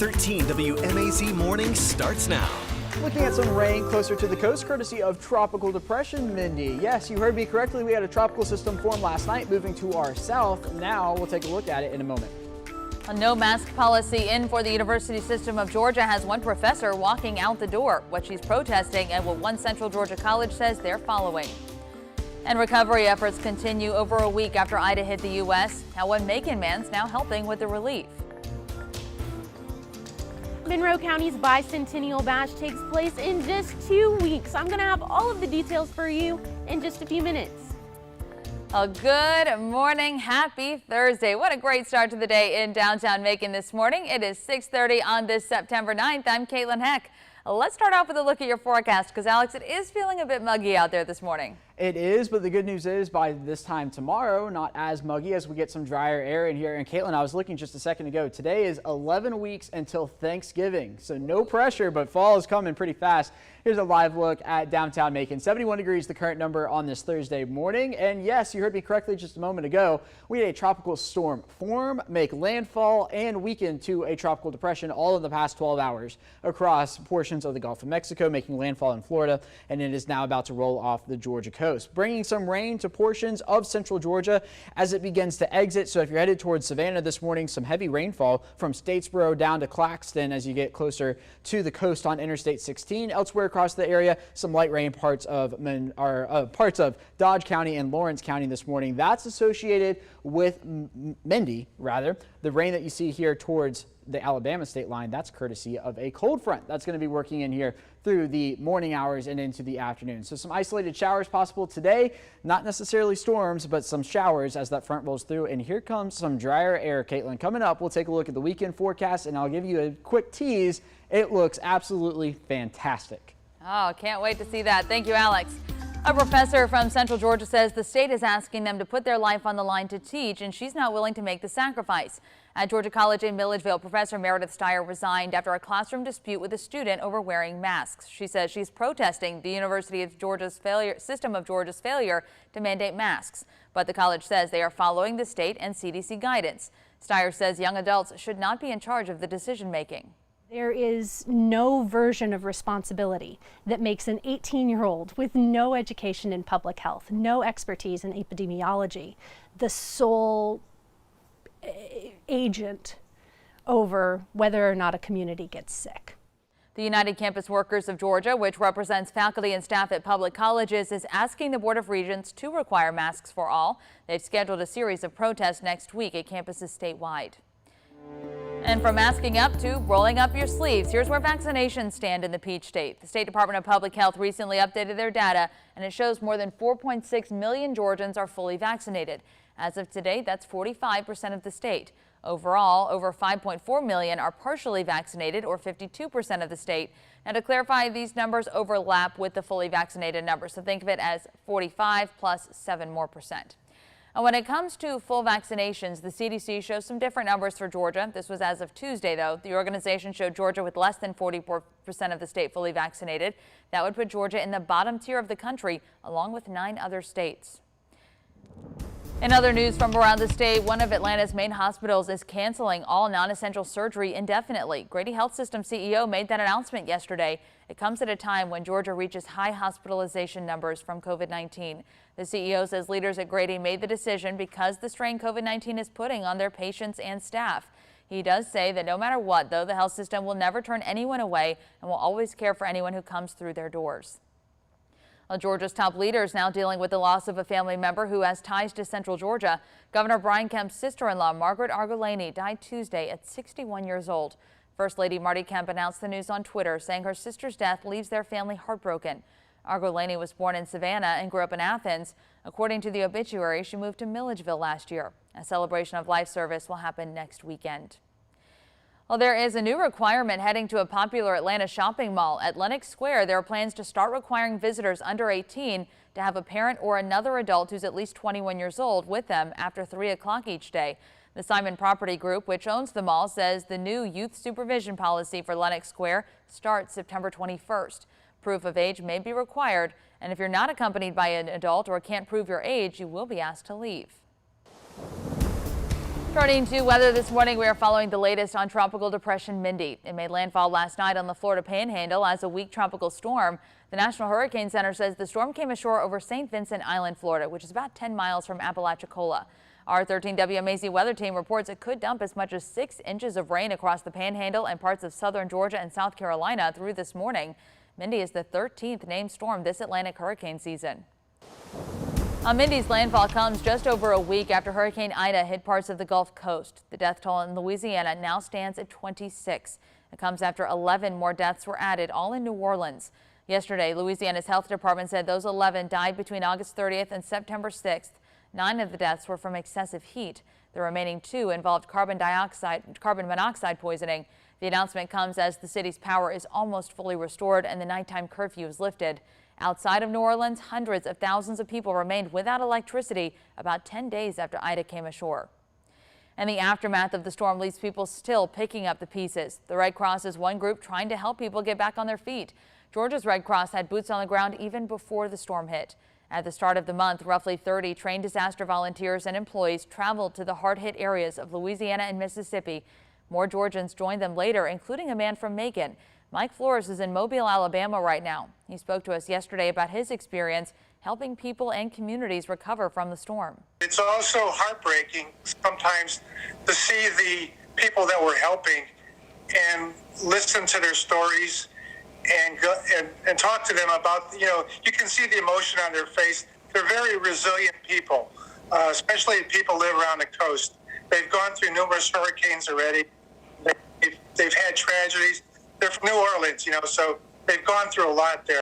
13 WMAZ Morning starts now. Looking at some rain closer to the coast, courtesy of Tropical Depression Mindy. Yes, you heard me correctly. We had a tropical system form last night moving to our south. Now we'll take a look at it in a moment. A no mask policy in for the University System of Georgia has one professor walking out the door. What she's protesting and what one Central Georgia college says they're following. And recovery efforts continue over a week after Ida hit the U.S. How one Macon man's now helping with the relief. Monroe County's Bicentennial Bash takes place in just 2 weeks. I'm going to have all of the details for you in just a few minutes. A good morning. Happy Thursday. What a great start to the day in downtown Macon this morning. It is 6:30 on this September 9th. I'm Caitlin Heck. Let's start off with a look at your forecast because, Alex, it is feeling a bit muggy out there this morning. It is, but the good news is by this time tomorrow, not as muggy as we get some drier air in here. And Caitlin, I was looking just a second ago. Today is 11 weeks until Thanksgiving, so no pressure, but fall is coming pretty fast. Here's a live look at downtown Macon. 71 degrees, the current number on this Thursday morning. And yes, you heard me correctly just a moment ago. We had a tropical storm form, make landfall, and weaken to a tropical depression all in the past 12 hours across portions of the Gulf of Mexico, making landfall in Florida, and it is now about to roll off the Georgia coast, bringing some rain to portions of central Georgia as it begins to exit. So if you're headed towards Savannah this morning, some heavy rainfall from Statesboro down to Claxton as you get closer to the coast on Interstate 16. Elsewhere across the area, some light rain parts of Dodge County and Lawrence County this morning. That's associated with Mindy, the rain that you see here towards the Alabama state line. That's courtesy of a cold front that's going to be working in here through the morning hours and into the afternoon. So some isolated showers possible today, not necessarily storms, but some showers as that front rolls through. And here comes some drier air, Caitlin. Coming up, we'll take a look at the weekend forecast and I'll give you a quick tease. It looks absolutely fantastic. Oh, can't wait to see that. Thank you, Alex. A professor from Central Georgia says the state is asking them to put their life on the line to teach, and she's not willing to make the sacrifice. At Georgia College in Milledgeville, Professor Meredith Steyer resigned after a classroom dispute with a student over wearing masks. She says she's protesting the University of Georgia's system of Georgia's failure to mandate masks. But the college says they are following the state and CDC guidance. Steyer says young adults should not be in charge of the decision making. There is no version of responsibility that makes an 18-year-old with no education in public health, no expertise in epidemiology, the sole agent over whether or not a community gets sick. The United Campus Workers of Georgia, which represents faculty and staff at public colleges, is asking the Board of Regents to require masks for all. They've scheduled a series of protests next week at campuses statewide. And from masking up to rolling up your sleeves, here's where vaccinations stand in the Peach State. The State Department of Public Health recently updated their data, and it shows more than 4.6 million Georgians are fully vaccinated. As of today, that's 45% of the state. Overall, over 5.4 million are partially vaccinated, or 52% of the state. Now, to clarify, these numbers overlap with the fully vaccinated numbers, so think of it as 45 plus 7 more percent. And when it comes to full vaccinations, the CDC shows some different numbers for Georgia. This was as of Tuesday, though. The organization showed Georgia with less than 44% of the state fully vaccinated. That would put Georgia in the bottom tier of the country, along with 9 other states. In other news from around the state, one of Atlanta's main hospitals is canceling all non-essential surgery indefinitely. Grady Health System CEO made that announcement yesterday. It comes at a time when Georgia reaches high hospitalization numbers from COVID-19. The CEO says leaders at Grady made the decision because the strain COVID-19 is putting on their patients and staff. He does say that no matter what, though, the health system will never turn anyone away and will always care for anyone who comes through their doors. Well, Georgia's top leaders now dealing with the loss of a family member who has ties to Central Georgia. Governor Brian Kemp's sister-in-law, Margaret Argellani, died Tuesday at 61 years old. First Lady Marty Kemp announced the news on Twitter, saying her sister's death leaves their family heartbroken. Argellani was born in Savannah and grew up in Athens. According to the obituary, she moved to Milledgeville last year. A celebration of life service will happen next weekend. Well, there is a new requirement heading to a popular Atlanta shopping mall. At Lenox Square, there are plans to start requiring visitors under 18 to have a parent or another adult who's at least 21 years old with them after 3 o'clock each day. The Simon Property Group, which owns the mall, says the new youth supervision policy for Lenox Square starts September 21st. Proof of age may be required, and if you're not accompanied by an adult or can't prove your age, you will be asked to leave. Turning to weather this morning, we are following the latest on Tropical Depression Mindy. It made landfall last night on the Florida Panhandle as a weak tropical storm. The National Hurricane Center says the storm came ashore over St. Vincent Island, Florida, which is about 10 miles from Apalachicola. Our 13 WMAZ weather team reports it could dump as much as 6 inches of rain across the Panhandle and parts of southern Georgia and South Carolina through this morning. Mindy is the 13th named storm this Atlantic hurricane season. Mindy's landfall comes just over a week after Hurricane Ida hit parts of the Gulf Coast. The death toll in Louisiana now stands at 26. It comes after 11 more deaths were added, all in New Orleans. Yesterday, Louisiana's health department said those 11 died between August 30th and September 6th. 9 of the deaths were from excessive heat. The remaining 2 involved carbon monoxide poisoning. The announcement comes as the city's power is almost fully restored and the nighttime curfew is lifted. Outside of New Orleans, hundreds of thousands of people remained without electricity about 10 days after Ida came ashore. And the aftermath of the storm leaves people still picking up the pieces. The Red Cross is one group trying to help people get back on their feet. Georgia's Red Cross had boots on the ground even before the storm hit. At the start of the month, roughly 30 trained disaster volunteers and employees traveled to the hard-hit areas of Louisiana and Mississippi. More Georgians joined them later, including a man from Macon. Mike Flores is in Mobile, Alabama right now. He spoke to us yesterday about his experience helping people and communities recover from the storm. It's also heartbreaking sometimes to see the people that we're helping and listen to their stories and talk to them about, you can see the emotion on their face. They're very resilient people, especially people who live around the coast. They've gone through numerous hurricanes already. They've had tragedies. They're from New Orleans, so they've gone through a lot there.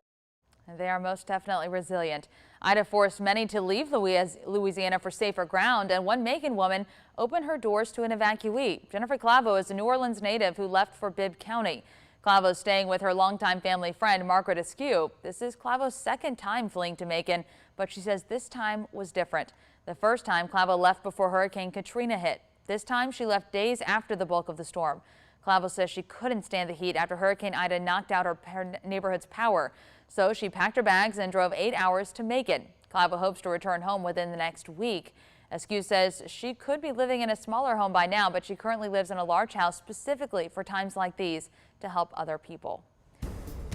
And they are most definitely resilient. Ida forced many to leave Louisiana for safer ground, and one Macon woman opened her doors to an evacuee. Jennifer Clavo is a New Orleans native who left for Bibb County. Clavo is staying with her longtime family friend, Margaret Argellani. This is Clavo's second time fleeing to Macon, but she says this time was different. The first time, Clavo left before Hurricane Katrina hit. This time, she left days after the bulk of the storm. Clavo says she couldn't stand the heat after Hurricane Ida knocked out her neighborhood's power. So she packed her bags and drove 8 hours to Macon. Clavo hopes to return home within the next week. Argellani says she could be living in a smaller home by now, but she currently lives in a large house specifically for times like these to help other people.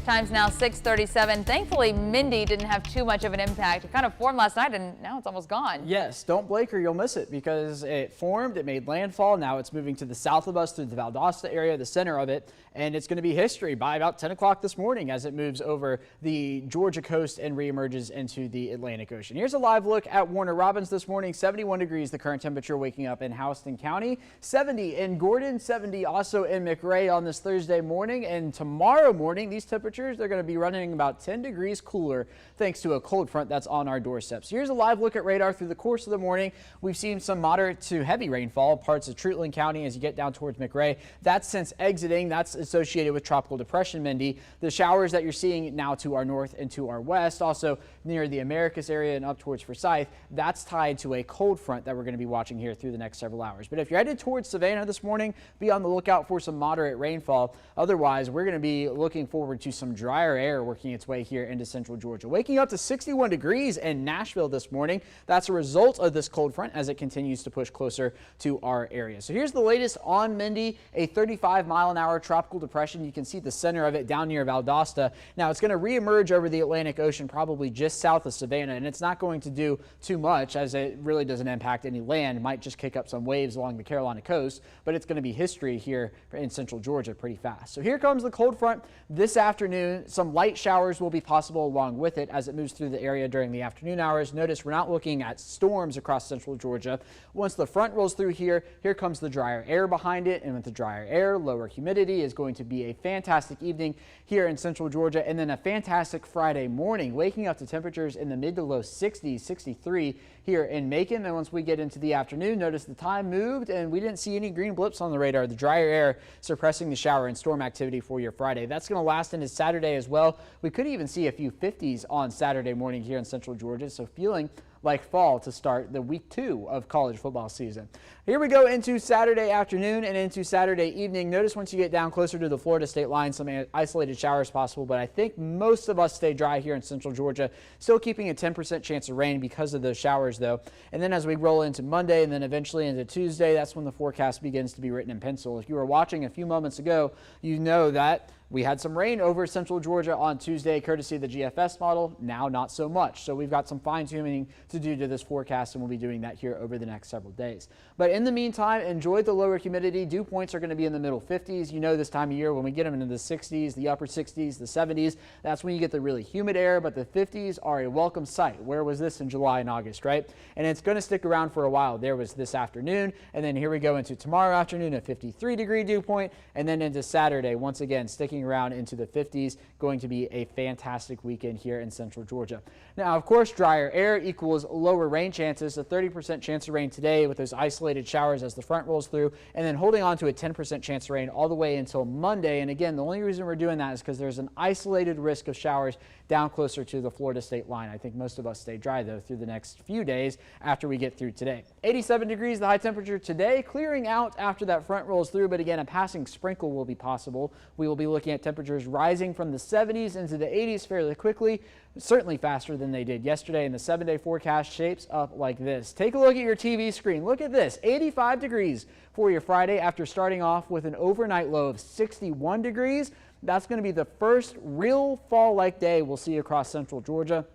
Time's now 6:37. Thankfully, Mindy didn't have too much of an impact. It kind of formed last night and now it's almost gone. Yes, don't blink her, you'll miss it because it formed, it made landfall. Now it's moving to the south of us through the Valdosta area, the center of it, and it's going to be history by about 10 o'clock this morning as it moves over the Georgia coast and reemerges into the Atlantic Ocean. Here's a live look at Warner Robins this morning. 71 degrees the current temperature waking up in Houston County, 70 in Gordon, 70 also in McRae on this Thursday morning, and tomorrow morning these temperatures they're going to be running about 10 degrees cooler thanks to a cold front that's on our doorstep. So here's a live look at radar through the course of the morning. We've seen some moderate to heavy rainfall parts of Treatland County as you get down towards McRae. That's since exiting. That's associated with Tropical Depression Mindy. The showers that you're seeing now to our north and to our west, also near the Americus area and up towards Forsyth, that's tied to a cold front that we're going to be watching here through the next several hours. But if you're headed towards Savannah this morning, be on the lookout for some moderate rainfall. Otherwise, we're going to be looking forward to some drier air working its way here into central Georgia. Waking up to 61 degrees in Nashville this morning. That's a result of this cold front as it continues to push closer to our area. So here's the latest on Mindy, a 35-mile-an-hour tropical depression. You can see the center of it down near Valdosta. Now it's going to reemerge over the Atlantic Ocean, probably just south of Savannah, and it's not going to do too much as it really doesn't impact any land. It might just kick up some waves along the Carolina coast, but it's going to be history here in central Georgia pretty fast. So here comes the cold front this afternoon. Some light showers will be possible along with it as it moves through the area during the afternoon hours. Notice we're not looking at storms across central Georgia. Once the front rolls through here comes the drier air behind it, and with the drier air, lower humidity is going to be a fantastic evening here in central Georgia, and then a fantastic Friday morning, waking up to temperatures in the mid to low 60s, 63 here in Macon. And once we get into the afternoon, notice the time moved and we didn't see any green blips on the radar. The drier air suppressing the shower and storm activity for your Friday. That's going to last into Saturday as well. We could even see a few 50s on Saturday morning here in central Georgia, so feeling like fall to start the week 2 of college football season. Here we go into Saturday afternoon and into Saturday evening. Notice once you get down closer to the Florida state line, some isolated showers possible, but I think most of us stay dry here in central Georgia. Still keeping a 10% chance of rain because of those showers though. And then as we roll into Monday and then eventually into Tuesday, that's when the forecast begins to be written in pencil. If you were watching a few moments ago, you know that we had some rain over central Georgia on Tuesday, courtesy of the GFS model. Now not so much. So we've got some fine tuning to do to this forecast, and we'll be doing that here over the next several days. But in the meantime, enjoy the lower humidity. Dew points are going to be in the middle 50s. You know, this time of year when we get them into the 60s, the upper 60s, the 70s, that's when you get the really humid air. But the 50s are a welcome sight. Where was this in July and August, right? And it's going to stick around for a while. There was this afternoon, and then here we go into tomorrow afternoon, a 53-degree dew point, and then into Saturday, once again, sticking around into the 50s. Going to be a fantastic weekend here in central Georgia. Now, of course, drier air equals lower rain chances. A 30% chance of rain today with those isolated showers as the front rolls through, and then holding on to a 10% chance of rain all the way until Monday. And again, the only reason we're doing that is because there's an isolated risk of showers down closer to the Florida state line. I think most of us stay dry though through the next few days after we get through today. 87 degrees the high temperature today, clearing out after that front rolls through, but again, a passing sprinkle will be possible. We will be looking at temperatures rising from the 70s into the 80s fairly quickly, certainly faster than they did yesterday, and the 7-day forecast shapes up like this. Take a look at your TV screen. Look at this, 85 degrees for your Friday after starting off with an overnight low of 61 degrees. That's going to be the first real fall-like day we'll see across central Georgia.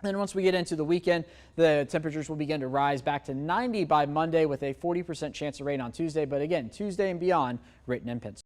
Then once we get into the weekend, the temperatures will begin to rise back to 90 by Monday with a 40% chance of rain on Tuesday. But again, Tuesday and beyond, written in pencil.